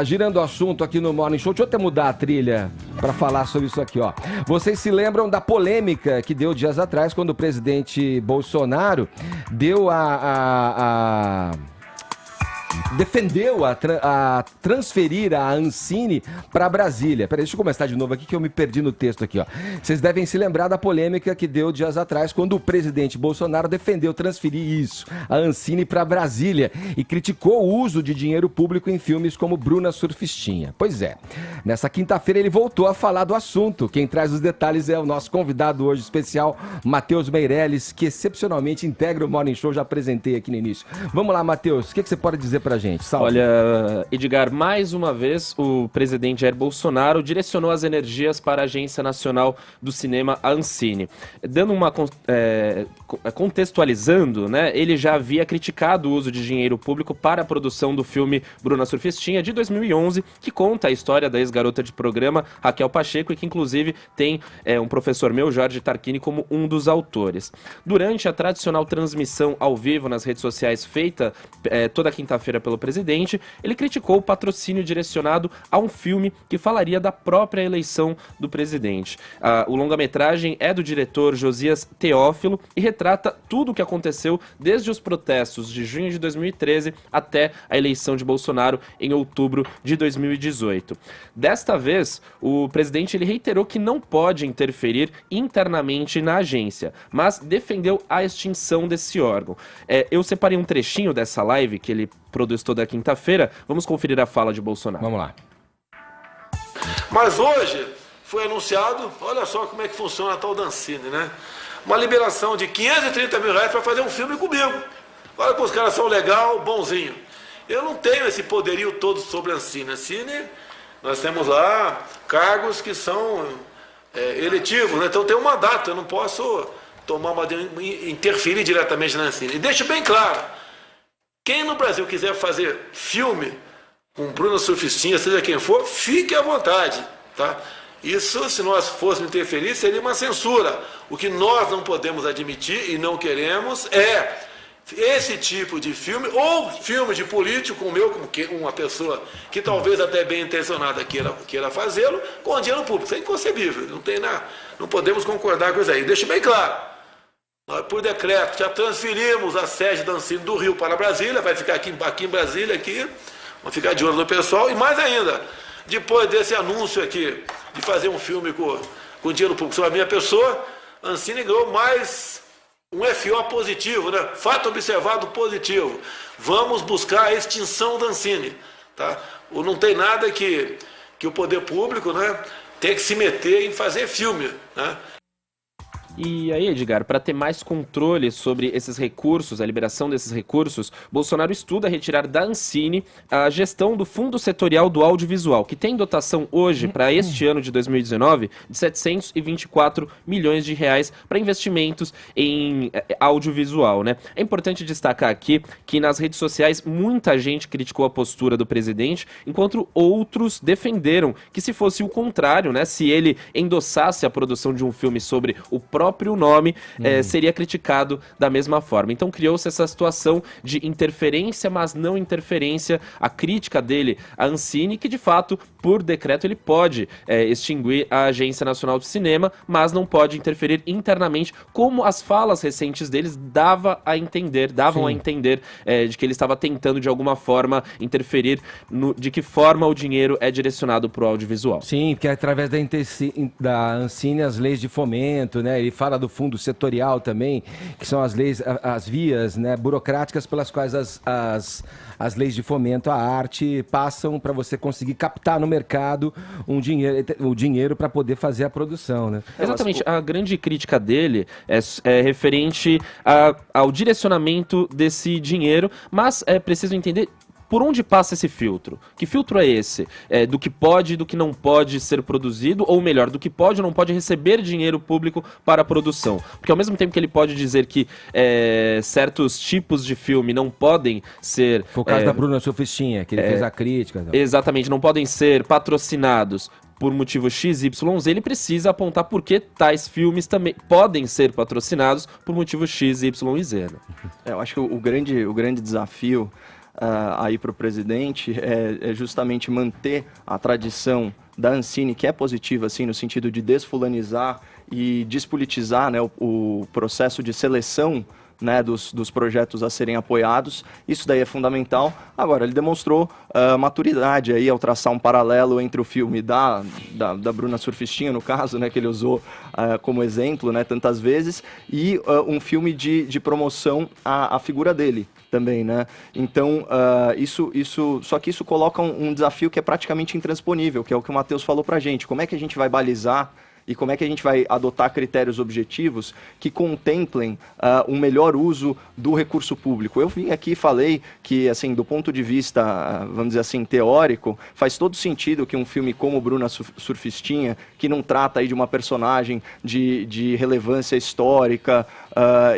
Girando o assunto aqui no Morning Show, deixa eu até mudar a trilha para falar sobre isso aqui, ó. Vocês se lembram da polêmica que deu dias atrás quando o presidente Bolsonaro deu defendeu a transferir a Ancine para Brasília. Peraí, deixa eu começar de novo aqui que eu me perdi no texto aqui, ó. Vocês devem se lembrar da polêmica que deu dias atrás quando o presidente Bolsonaro defendeu transferir isso, a Ancine para Brasília, e criticou o uso de dinheiro público em filmes como Bruna Surfistinha. Pois é, nessa quinta-feira ele voltou a falar do assunto. Quem traz os detalhes é o nosso convidado hoje especial, Matheus Meirelles, que excepcionalmente integra o Morning Show, já apresentei aqui no início. Vamos lá, Matheus, o que você pode dizer pra gente? Salve. Olha, Edgar, mais uma vez o presidente Jair Bolsonaro direcionou as energias para a Agência Nacional do Cinema, a Ancine. Dando uma contextualizando, né, ele já havia criticado o uso de dinheiro público para a produção do filme Bruna Surfistinha, de 2011, que conta a história da ex-garota de programa Raquel Pacheco e que inclusive tem um professor meu, Jorge Tarquini, como um dos autores. Durante a tradicional transmissão ao vivo nas redes sociais feita toda quinta-feira pelo presidente, ele criticou o patrocínio direcionado a um filme que falaria da própria eleição do presidente. O longa-metragem é do diretor Josias Teófilo e retrata tudo o que aconteceu desde os protestos de junho de 2013 até a eleição de Bolsonaro em outubro de 2018. Desta vez, o presidente ele reiterou que não pode interferir internamente na agência, mas defendeu a extinção desse órgão. Eu separei um trechinho dessa live que ele produz toda quinta-feira. Vamos conferir a fala de Bolsonaro. Vamos lá. Mas hoje foi anunciado, olha só como é que funciona a tal da Ancine, né? Uma liberação de 530 mil reais para fazer um filme comigo. Olha que os caras são legal, bonzinho. Eu não tenho esse poderio todo sobre a Ancine. A Ancine, nós temos lá cargos que são eletivos, né? Então tem um mandato, eu não posso interferir diretamente na Ancine. E deixo bem claro, quem no Brasil quiser fazer filme com Bruna Surfistinha, seja quem for, fique à vontade, tá? Isso, se nós fôssemos interferir, seria uma censura. O que nós não podemos admitir e não queremos é esse tipo de filme, ou filme de político, como eu, como uma pessoa que talvez até bem intencionada queira fazê-lo, com dinheiro público. Isso é inconcebível, não tem nada, não podemos concordar com isso aí. Deixo bem claro, nós, por decreto, já transferimos a sede da Ancine do Rio para Brasília, vai ficar aqui em Brasília, vamos ficar de olho no pessoal, e mais ainda, depois desse anúncio aqui, de fazer um filme com dinheiro público sobre a minha pessoa, a Ancine ganhou mais um FO positivo, né? Fato observado positivo. Vamos buscar a extinção da Ancine, tá? Ou não tem nada que o poder público, né, tem que se meter em fazer filme, né? E aí, Edgar, para ter mais controle sobre esses recursos, a liberação desses recursos, Bolsonaro estuda retirar da Ancine a gestão do Fundo Setorial do Audiovisual, que tem dotação hoje, para este ano de 2019, de 724 milhões de reais para investimentos em audiovisual, né? É importante destacar aqui que nas redes sociais muita gente criticou a postura do presidente, enquanto outros defenderam que se fosse o contrário, né? Se ele endossasse a produção de um filme sobre o próprio nome, seria criticado da mesma forma. Então criou-se essa situação de interferência, mas não interferência, a crítica dele à Ancine, que de fato, por decreto, ele pode extinguir a Agência Nacional do Cinema, mas não pode interferir internamente, como as falas recentes deles davam a entender de que ele estava tentando de alguma forma interferir de que forma o dinheiro é direcionado para o audiovisual. Sim, porque através da Ancine, as leis de fomento, né? Ele fala do fundo setorial também, que são as leis, as vias, né, burocráticas pelas quais as leis de fomento à arte passam para você conseguir captar no mercado o dinheiro para poder fazer a produção, né? Exatamente, a grande crítica dele é referente ao direcionamento desse dinheiro, mas é preciso entender por onde passa esse filtro? Que filtro é esse? Do que pode e do que não pode ser produzido, ou melhor, do que pode ou não pode receber dinheiro público para a produção. Porque ao mesmo tempo que ele pode dizer que certos tipos de filme não podem ser... Foi o caso da Bruna Surfistinha, que ele fez a crítica. Então. Exatamente, não podem ser patrocinados por motivo XYZ, ele precisa apontar por que tais filmes também podem ser patrocinados por motivo XYZ. Né? Eu acho que o grande desafio aí para o presidente é justamente manter a tradição da Ancine, que é positiva, assim, no sentido de desfulanizar e despolitizar, né, o processo de seleção, né, dos projetos a serem apoiados. Isso daí é fundamental. Agora, ele demonstrou maturidade aí ao traçar um paralelo entre o filme da Bruna Surfistinha, no caso, né, que ele usou como exemplo, né, tantas vezes, e um filme de promoção à figura dele também, né? Então, só que isso coloca um desafio que é praticamente intransponível, que é o que o Matheus falou pra gente. Como é que a gente vai balizar e como é que a gente vai adotar critérios objetivos que contemplem um melhor uso do recurso público? Eu vim aqui e falei que, assim, do ponto de vista, vamos dizer assim, teórico, faz todo sentido que um filme como Bruna Surfistinha, que não trata aí de uma personagem de relevância histórica,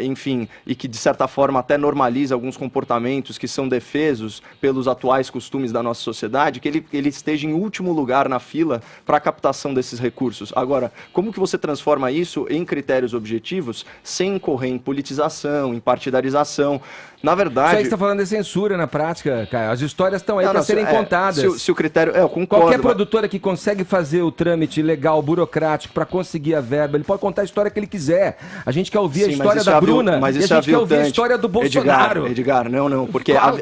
enfim, e que de certa forma até normaliza alguns comportamentos que são defesos pelos atuais costumes da nossa sociedade, que ele esteja em último lugar na fila para a captação desses recursos. Agora, como que você transforma isso em critérios objetivos sem incorrer em politização, em partidarização? Na verdade... Isso aí que você está falando é censura na prática, Caio. As histórias estão aí para serem contadas. Se o critério... eu concordo. Qualquer produtora que consegue fazer o trâmite legal, burocrático, para conseguir a verba, ele pode contar a história que ele quiser. A gente quer ouvir a história da Bruna, mas e a isso gente quer ouvir a história do Bolsonaro. Edgar, não, porque Claro.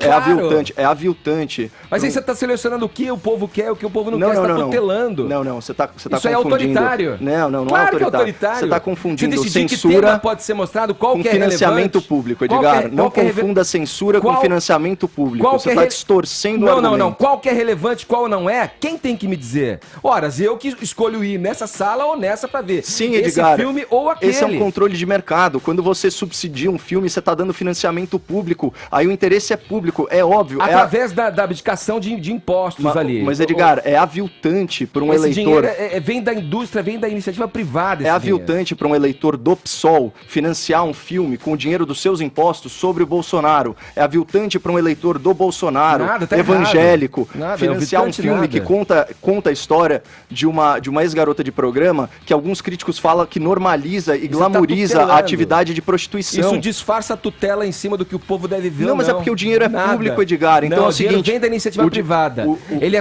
é aviltante. Mas aí você está selecionando o que o povo quer, o que o povo não quer, você está tutelando. Não, você está Isso confundindo. é autoritário. Não Claro é autoritário. que é autoritário. Você está confundindo Se decidir censura que tema pode ser mostrado, qual com que é financiamento relevante. público, Edgar. Não confunda censura com financiamento público. Você está distorcendo o argumento. Não. Qual que é relevante, qual não é? Quem tem que me dizer? Ora, eu que escolho ir nessa sala ou nessa para ver. Sim, Edgar. Esse filme ou aquele. Esse é um controle de mercado. Quando você subsidia um filme, você está dando financiamento público. Aí o interesse é público, é óbvio. Através da abdicação de impostos ali. Mas, Edgar, é aviltante para um Esse eleitor... dinheiro vem da indústria, vem da iniciativa privada. É aviltante para um eleitor do PSOL financiar um filme com o dinheiro dos seus impostos sobre o Bolsonaro. É aviltante para um eleitor do Bolsonaro, evangélico, financiar um filme que conta a história de uma ex-garota de programa que alguns críticos falam que normaliza e glamoriza a atividade de prostituição. Isso disfarça a tutela em cima do que o povo deve ver. Não, mas é porque o dinheiro é público, Edgar. Então é o seguinte, o dinheiro vem da iniciativa privada. Ele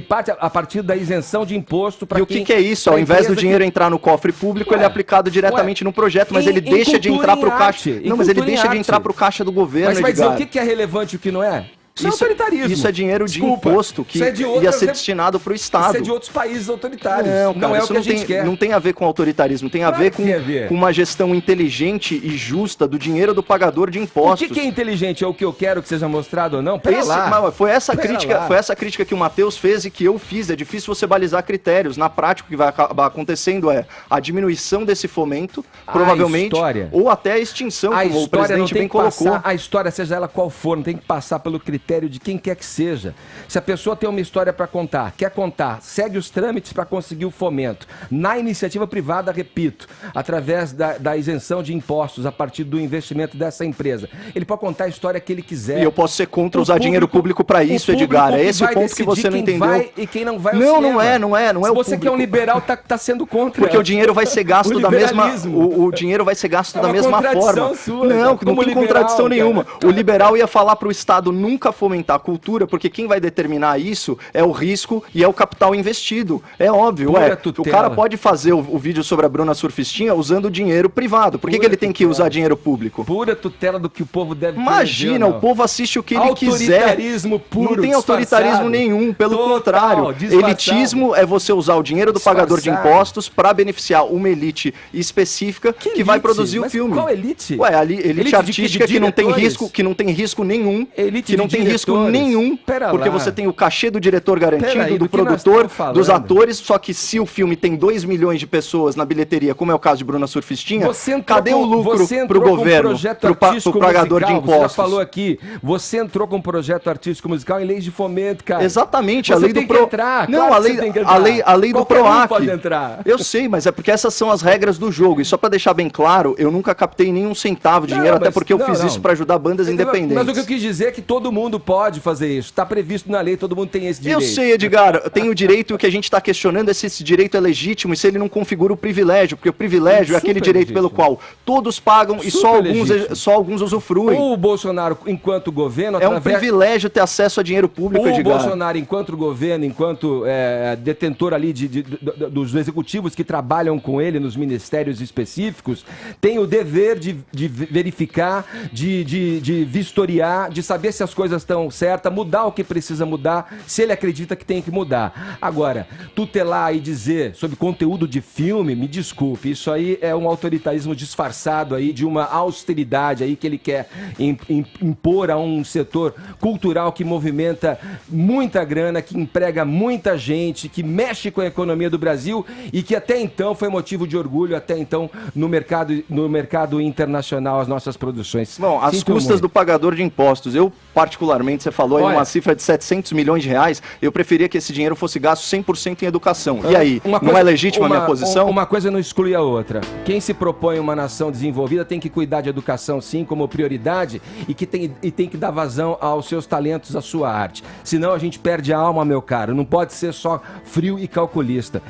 parte a partir da isenção de imposto para quem... E o que é isso? Ao invés do dinheiro entrar no cofre público, ele é aplicado diretamente no projeto, mas ele deixa de entrar para o caixa. Não, mas ele deixa de entrar para o caixa do governo, Mas vai dizer o que é relevante e o que não é? Isso é autoritarismo. Isso é dinheiro de imposto que ia ser destinado para o Estado. Isso é de outros países autoritários. Não é o que a gente quer. Não tem a ver com autoritarismo, tem a ver com uma gestão inteligente e justa do dinheiro do pagador de impostos. O que é inteligente? É o que eu quero que seja mostrado ou não? Foi essa crítica que o Matheus fez e que eu fiz. É difícil você balizar critérios. Na prática, o que vai acabar acontecendo é a diminuição desse fomento, provavelmente, ou até a extinção, como o presidente bem colocou. A história, seja ela qual for, não tem que passar pelo critério de quem quer que seja. Se a pessoa tem uma história para contar, quer contar, segue os trâmites para conseguir o fomento. Na iniciativa privada, repito, através da isenção de impostos a partir do investimento dessa empresa. Ele pode contar a história que ele quiser. E eu posso ser contra usar dinheiro público para isso, Edgar. É esse o ponto que você não entendeu. Vai e quem não vai não é Se você que é um liberal, tá sendo contra. Porque o dinheiro vai ser gasto da mesma... O dinheiro vai ser gasto da mesma forma. Não tem contradição nenhuma. O liberal ia falar para o Estado nunca fomentar a cultura, porque quem vai determinar isso é o risco e é o capital investido. É óbvio, o cara pode fazer o vídeo sobre a Bruna Surfistinha usando dinheiro privado. Por que ele tem que usar dinheiro público? Pura tutela do que o povo deve ter. Imagina, o povo assiste o que ele quiser. Autoritarismo puro. Não tem autoritarismo nenhum, pelo contrário. Elitismo é você usar o dinheiro do pagador de impostos para beneficiar uma elite específica que vai produzir o filme. Qual elite? A elite artística que não tem risco nenhum. Que não tem risco nenhum, porque você tem o cachê do diretor garantido, do produtor, dos atores, só que se o filme tem 2 milhões de pessoas na bilheteria, como é o caso de Bruna Surfistinha, cadê o lucro pro governo, pro pagador de impostos? Você já falou aqui, você entrou com um projeto artístico musical em leis de fomento, cara. Exatamente, a lei do PROAC. Não, a lei do PROAC. Pode entrar. Eu sei, mas é porque essas são as regras do jogo, e só pra deixar bem claro, eu nunca captei nenhum centavo de dinheiro, até porque eu fiz isso pra ajudar bandas independentes. Mas o que eu quis dizer é que todo mundo mundo pode fazer isso. Está previsto na lei, todo mundo tem esse direito. Eu sei, Edgar, tem o direito. O que a gente está questionando é se esse direito é legítimo e se ele não configura o privilégio, porque o privilégio é aquele direito pelo qual todos pagam e só alguns usufruem. O Bolsonaro, enquanto governo... É um privilégio ter acesso a dinheiro público, Edgar. O Bolsonaro, enquanto governo, enquanto detentor ali dos executivos que trabalham com ele nos ministérios específicos, tem o dever de verificar, de vistoriar, de saber se as coisas estão certas, mudar o que precisa mudar, se ele acredita que tem que mudar. Agora, tutelar e dizer sobre conteúdo de filme, me desculpe, isso aí é um autoritarismo disfarçado aí de uma austeridade aí que ele quer impor a um setor cultural que movimenta muita grana, que emprega muita gente, que mexe com a economia do Brasil e que até então foi motivo de orgulho, até então no mercado internacional, as nossas produções. Bom, às custas do pagador de impostos. Eu, particularmente, você falou aí uma cifra de 700 milhões de reais, eu preferia que esse dinheiro fosse gasto 100% em educação. E aí, não é legítima a minha posição? Uma coisa não exclui a outra. Quem se propõe uma nação desenvolvida tem que cuidar de educação, sim, como prioridade, e tem que dar vazão aos seus talentos, à sua arte. Senão a gente perde a alma, meu caro. Não pode ser só frio e calculista.